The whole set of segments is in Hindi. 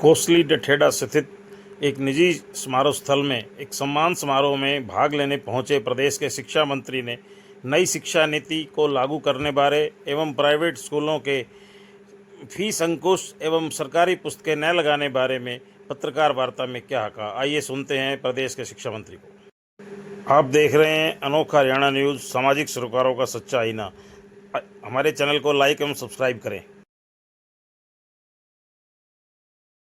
कोसली डठेड़ा स्थित एक निजी समारोह स्थल में एक सम्मान समारोह में भाग लेने पहुंचे प्रदेश के शिक्षा मंत्री ने नई शिक्षा नीति को लागू करने बारे एवं प्राइवेट स्कूलों के फीस अंकुश एवं सरकारी पुस्तकें न लगाने बारे में पत्रकार वार्ता में क्या कहा। आइए सुनते हैं प्रदेश के शिक्षा मंत्री को। आप देख रहे हैं अनोखा हरियाणा न्यूज़, सामाजिक सरोकारों का सच्चा आईना। हमारे चैनल को लाइक एवं सब्सक्राइब करें।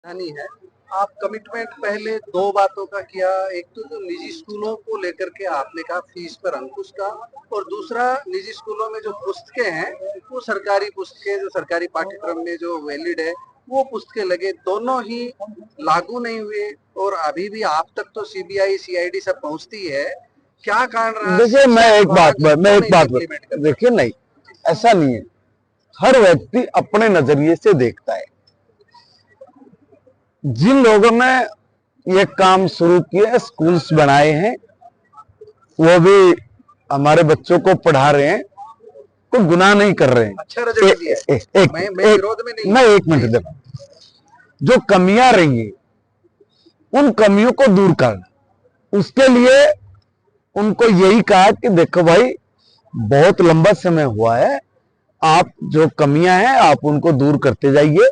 है आप कमिटमेंट पहले दो बातों का किया, एक तो जो निजी स्कूलों को लेकर के आपने कहा फीस पर अंकुश का, और दूसरा निजी स्कूलों में जो पुस्तकें हैं वो सरकारी पुस्तकें जो सरकारी पाठ्यक्रम में जो वैलिड है वो पुस्तकें लगे, दोनों ही लागू नहीं हुए और अभी भी आप तक तो सीबीआई सीआईडी सब पहुंचती है। क्या कारण रहा? देखिए मैं एक बात देखिए, नहीं ऐसा नहीं है, हर व्यक्ति अपने नजरिए से देखता है। जिन लोगों ने ये काम शुरू किए, स्कूल्स बनाए हैं, वो भी हमारे बच्चों को पढ़ा रहे हैं, कोई गुनाह नहीं कर रहे हैं। अच्छा रिजल्ट दिया है। मैं विरोध में नहीं। मैं एक मिनट देखो, जो कमियां रही उन कमियों को दूर करना, उसके लिए उनको यही कहा कि देखो भाई बहुत लंबा समय हुआ है, आप जो कमियां हैं आप उनको दूर करते जाइए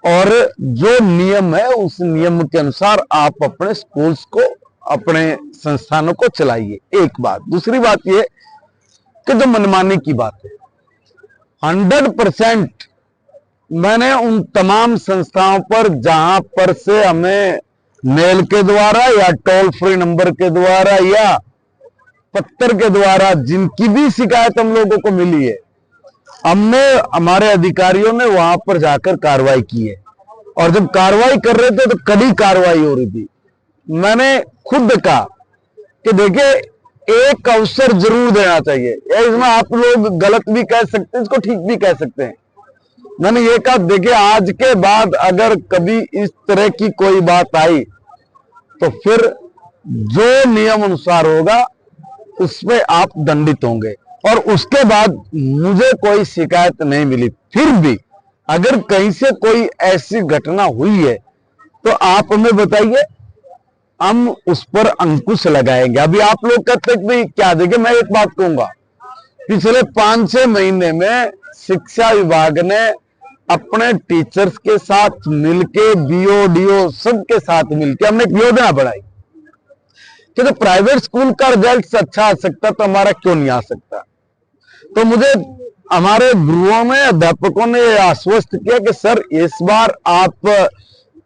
और जो नियम है उस नियम के अनुसार आप अपने स्कूल्स को, अपने संस्थानों को चलाइए। एक बात। दूसरी बात ये कि जो मनमानी की बात है, 100% मैंने उन तमाम संस्थाओं पर जहां पर से हमें मेल के द्वारा या टोल फ्री नंबर के द्वारा या पत्र के द्वारा जिनकी भी शिकायत हम लोगों को मिली है, हमने, हमारे अधिकारियों ने वहां पर जाकर कार्रवाई की है। और जब कार्रवाई कर रहे थे तो कड़ी कार्रवाई हो रही थी। मैंने खुद कहा कि देखिए एक अवसर जरूर देना चाहिए, इसमें आप लोग गलत भी कह सकते हैं, इसको ठीक भी कह सकते हैं। मैंने ये कहा देखिए आज के बाद अगर कभी इस तरह की कोई बात आई तो फिर जो नियम अनुसार होगा उसमें आप दंडित होंगे। और उसके बाद मुझे कोई शिकायत नहीं मिली। फिर भी अगर कहीं से कोई ऐसी घटना हुई है तो आप हमें बताइए, हम उस पर अंकुश लगाएंगे। अभी आप लोग कहते हैं कि क्या, देखिए मैं एक बात कहूंगा, पिछले 5-6 महीने में शिक्षा विभाग ने अपने टीचर्स के साथ मिलके, बीओ सबके साथ मिलके हमने एक योजना बनाई कि तो प्राइवेट स्कूल का रिजल्ट अच्छा आ सकता तो हमारा क्यों नहीं आ सकता। तो मुझे हमारे गुरुओं में, अध्यापकों ने आश्वस्त किया कि सर इस बार आप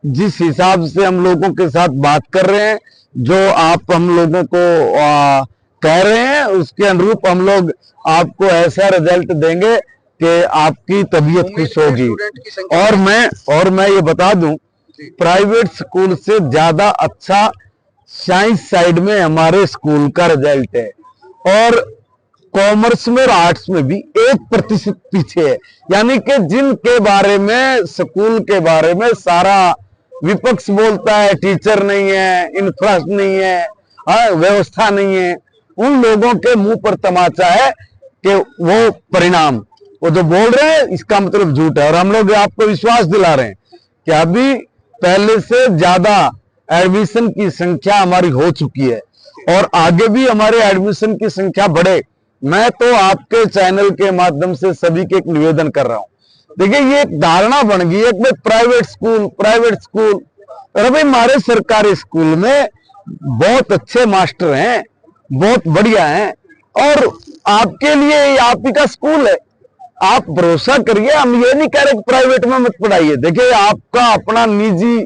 जिस हिसाब से हम लोगों के साथ बात कर रहे हैं, जो आप हम लोगों को कह रहे हैं, उसके अनुरूप हम लोग आपको ऐसा रिजल्ट देंगे कि आपकी तबीयत खुश होगी। और मैं ये बता दूं, प्राइवेट स्कूल से ज्यादा अच्छा साइंस साइड में हमारे स्कूल का रिजल्ट है और कॉमर्स में और आर्ट्स में भी 1% पीछे है। यानी कि जिनके बारे में, स्कूल के बारे में सारा विपक्ष बोलता है टीचर नहीं है, इंफ्रास्ट्रक्चर नहीं है, व्यवस्था नहीं है, उन लोगों के मुंह पर तमाचा है कि वो परिणाम, वो जो बोल रहे हैं इसका मतलब झूठ है। और हम लोग आपको विश्वास दिला रहे हैं कि अभी पहले से ज्यादा एडमिशन की संख्या हमारी हो चुकी है और आगे भी हमारे एडमिशन की संख्या बढ़े। मैं तो आपके चैनल के माध्यम से सभी के एक निवेदन कर रहा हूं। देखिए ये एक धारणा बन गई है कि प्राइवेट स्कूल। अरे भाई हमारे सरकारी स्कूल में बहुत अच्छे मास्टर हैं, बहुत बढ़िया हैं और आपके लिए आप ही का स्कूल है, आप भरोसा करिए। हम ये नहीं कह रहे कि प्राइवेट में मत पढ़ाइए। देखिए आपका अपना निजी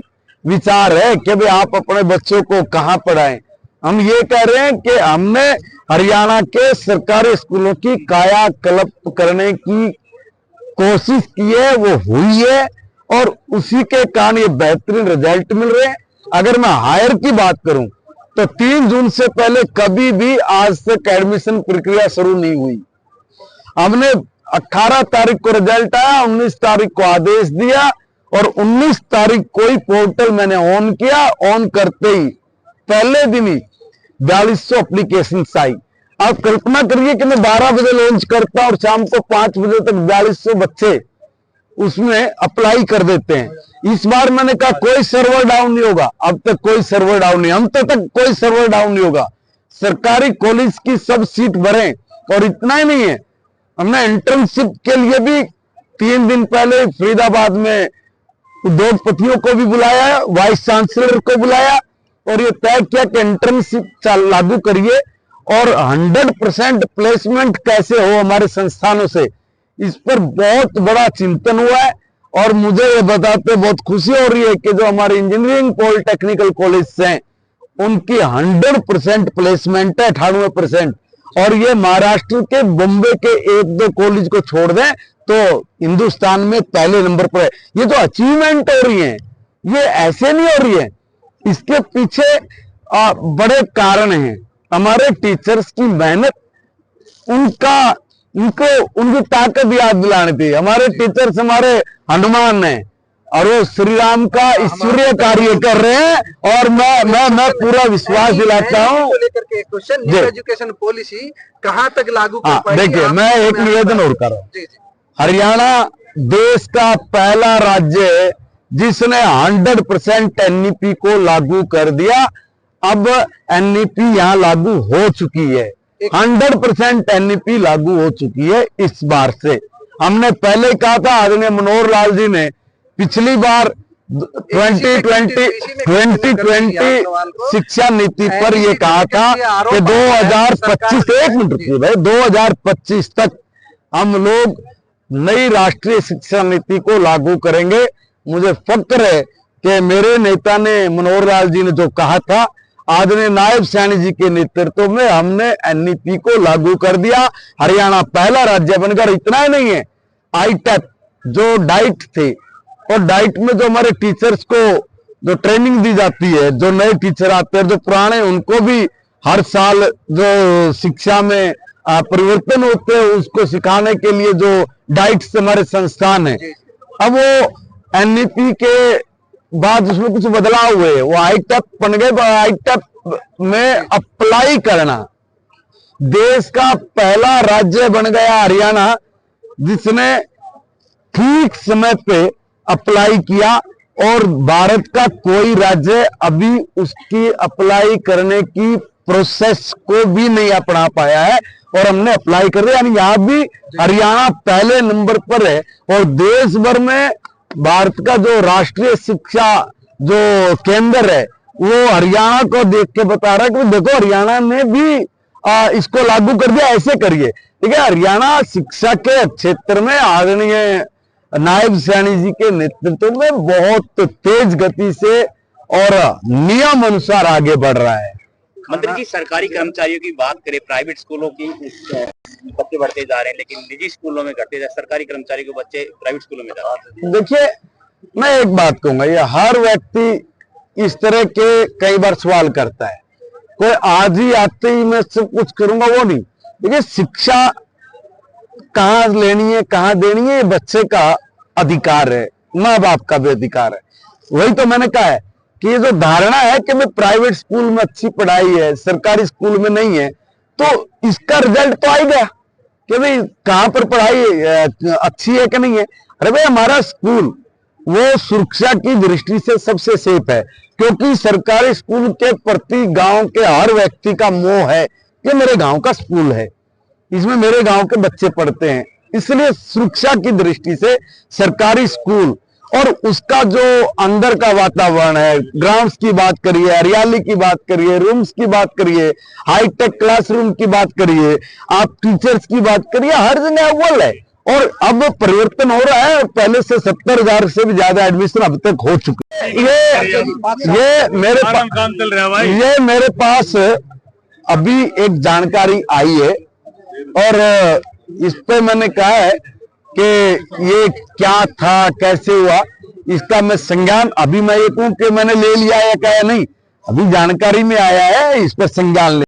विचार है कि भाई आप अपने बच्चों को कहां पढ़ाएं। हम ये कह रहे हैं कि हमने हरियाणा के सरकारी स्कूलों की कायाकल्प करने की कोशिश की है, वो हुई है और उसी के कारण ये बेहतरीन रिजल्ट मिल रहे हैं। अगर मैं हायर की बात करूं तो 3 जून से पहले कभी भी आज तक एडमिशन प्रक्रिया शुरू नहीं हुई। हमने 18 तारीख को रिजल्ट आया, 19 तारीख को आदेश दिया और 19 तारीख को ही पोर्टल मैंने ऑन किया। ऑन करते ही पहले दिन ही 4200 एप्लीकेशन आई। आप कल्पना करिए कि मैं 12 बजे लॉन्च करता और शाम को 5 बजे तक 4200 बच्चे उसमें अप्लाई कर देते हैं। इस बार मैंने कहा कोई सर्वर डाउन नहीं होगा, अब तक कोई सर्वर डाउन नहीं, अंत तक कोई सर्वर डाउन नहीं होगा। सरकारी कॉलेज की सब सीट भरे, और इतना ही नहीं है, हमने इंटर्नशिप के लिए भी 3 दिन पहले फरीदाबाद में उद्योगपतियों को भी बुलाया, वाइस चांसलर को बुलाया, और ये तय किया कि इंटर्नशिप लागू करिए और 100% प्लेसमेंट कैसे हो हमारे संस्थानों से, इस पर बहुत बड़ा चिंतन हुआ है। और मुझे ये बताते बहुत खुशी हो रही है कि जो हमारे इंजीनियरिंग पॉलिटेक्निकल कॉलेज हैं उनकी 100% प्लेसमेंट है, 98%। और ये महाराष्ट्र के बॉम्बे के 1-2 कॉलेज को छोड़ दें तो हिंदुस्तान में पहले नंबर पर है। ये तो अचीवमेंट हो रही है, ये ऐसे नहीं हो रही है, इसके पीछे बड़े कारण हैं। हमारे टीचर्स की मेहनत, उनकी ताकत याद दिलानी थी। हमारे टीचर्स हमारे हनुमान हैं और वो श्री राम का ईश्वरीय कार्य कर रहे हैं, और मैं पूरा विश्वास दिलाता हूँ। लेकर के क्वेश्चन, न्यू एजुकेशन पॉलिसी कहाँ तक लागू कर पाएगी? देखिए, मैं एक निवेदन और कर रहा हूँ। हरियाणा देश का पहला राज्य है जिसने 100% एनईपी को लागू कर दिया। अब एनईपी यहाँ लागू हो चुकी है, 100% एनईपी लागू हो चुकी है इस बार से। हमने पहले कहा था, आदरणीय मनोहर लाल जी ने पिछली बार 2020 शिक्षा नीति पर यह कहा था कि 2025, एक मिनट रुकिए भाई, 2025 तक हम लोग नई राष्ट्रीय शिक्षा नीति को लागू करेंगे। मुझे फक्र है कि मेरे नेता ने, मनोहर लाल जी ने जो कहा था, आदरणीय नायब सैनी जी के नेतृत्व में हमने एनईपी को लागू कर दिया। हरियाणा पहला राज्य बनकर, इतना ही नहीं है, आईटेप जो डाइट थे, और डाइट में जो हमारे टीचर्स को जो ट्रेनिंग दी जाती है, जो नए टीचर आते हैं, जो पुराने, उनको भी हर साल जो शिक्षा में परिवर्तन होते हैं उसको सिखाने के लिए जो डाइट से हमारे संस्थान है, अब वो एनईपी के बाद उसमें कुछ बदलाव हुए, वो आईटेप बन गए। आईटेप में अप्लाई करना, देश का पहला राज्य बन गया हरियाणा जिसने ठीक समय पे अप्लाई किया, और भारत का कोई राज्य अभी उसकी अप्लाई करने की प्रोसेस को भी नहीं अपना पाया है, और हमने अप्लाई कर दिया। यानी यहां भी हरियाणा पहले नंबर पर है, और देश भर में भारत का जो राष्ट्रीय शिक्षा जो केंद्र है वो हरियाणा को देख के बता रहा है कि देखो हरियाणा ने भी इसको लागू कर दिया, ऐसे करिए। ठीक है, हरियाणा शिक्षा के क्षेत्र में आदरणीय नायब सैनी जी के नेतृत्व में बहुत तेज गति से और नियम अनुसार आगे बढ़ रहा है। मंत्री जी, सरकारी कर्मचारियों की बात करें, प्राइवेट स्कूलों की बच्चे बढ़ते जा रहे हैं, लेकिन निजी स्कूलों में घटते जा रहे, सरकारी कर्मचारी के बच्चे प्राइवेट स्कूलों में जा रहे हैं। देखिए, मैं एक बात कहूंगा, ये हर व्यक्ति इस तरह के कई बार सवाल करता है, कोई आज ही आते ही मैं सब कुछ करूंगा वो नहीं। देखिए, शिक्षा कहाँ लेनी है, कहाँ देनी है, ये बच्चे का अधिकार है, माँ बाप का भी अधिकार है। वही तो मैंने कहा है कि ये जो धारणा है कि मैं प्राइवेट स्कूल में अच्छी पढ़ाई है, सरकारी स्कूल में नहीं है, तो इसका रिजल्ट तो आ ही गया कि भाई कहां पर पढ़ाई अच्छी है कि नहीं है। अरे भाई, हमारा स्कूल वो सुरक्षा की दृष्टि से सबसे सेफ है, क्योंकि सरकारी स्कूल के प्रति गांव के हर व्यक्ति का मोह है कि मेरे गांव का स्कूल है, इसमें मेरे गांव के बच्चे पढ़ते हैं। इसलिए सुरक्षा की दृष्टि से सरकारी स्कूल और उसका जो अंदर का वातावरण है, ग्राउंड्स की बात करिए, हरियाली की बात करिए, रूम्स की बात करिए, हाईटेक क्लासरूम की बात करिए, आप टीचर्स की बात करिए, हर जगह अव्वल है। और अब परिवर्तन हो रहा है, और पहले से 70,000 से भी ज्यादा एडमिशन अब तक हो चुके हैं। ये मेरे पास अभी एक जानकारी आई है, और इस पे मैंने कहा है कि ये क्या था, कैसे हुआ, इसका मैं संज्ञान, अभी मैं ये कहूं कि मैंने ले लिया या क्या नहीं, अभी जानकारी में आया है, इस पर संज्ञान ले